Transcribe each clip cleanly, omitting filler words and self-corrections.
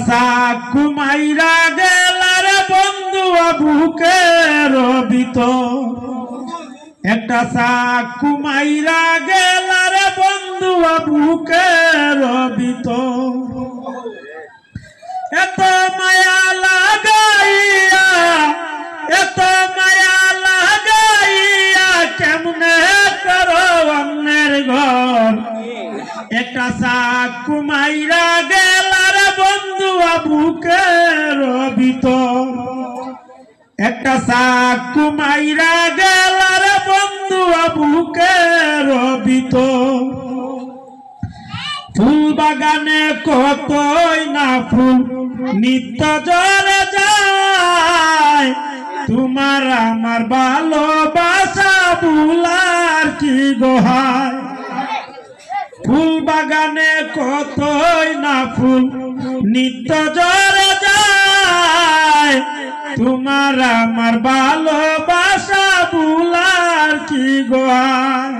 চাকু মাইরা গেলার বন্ধু বুকের ভিতর, একটা চাকু মাইরা গেলার বন্ধু বুকের ভিতর। এত মায়া লাগাইয়া, এত মায়া লাগাইয়া কেমনে করো অন্যের ঘর, একটা চাকু মাইরা গেলার বন্ধু বুকের ভিতর, একটা চাকু মাইরা গেলার বন্ধু বুকের ভিতর। ফুল বাগানে কতই না ফুল নিত্য ঝরে যায়, তোমার আমার ভালোবাসা ভুলার কি গোহায়। ফুল বাগানে কতই না ফুল নিত্য ঝরে যায়, তোমার আমার ভালোবাসা ভুলার কি গোহায়।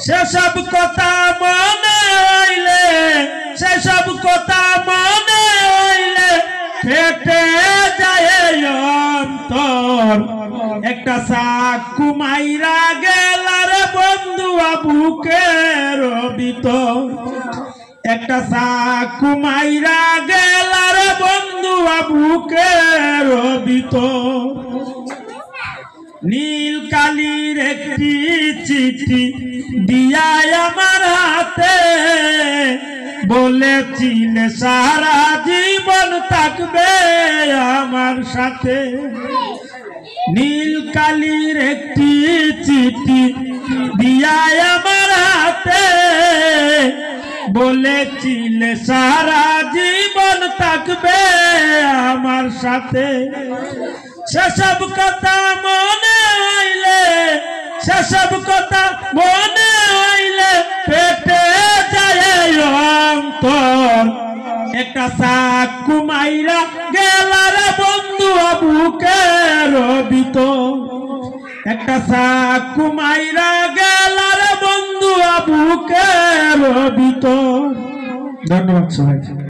সেসব কথা মনে হইলে, সেসব কথা মনে হইলে ফেটে যায় অন্তর, একটা চাকু মাইরা গেলার বন্ধু বুকের ভিতর, একটা চাকু মাইরা গেলার বন্ধু বুকের ভিতর। নীল কালির একটি চিঠি দিয়া আমার হাতে, বলেছিলে সারা জীবন থাকবে আমার সাথে। নীল কালির একটি চিঠি দিয়া আমার হাতে, বলেছিলে সারা জীবন থাকবে আমার সাথে। সেসব কথা মনে হইলে, সেসব কথা মনে হইলে পেটে যায় অন্তর, একটা চাকু মাইরা গেলার বন্ধু বুকের ভিতর, একটা চাকু মাইরা গেলার বন্ধু বুকের ভিতর। ধন্যবাদ সবাইকে।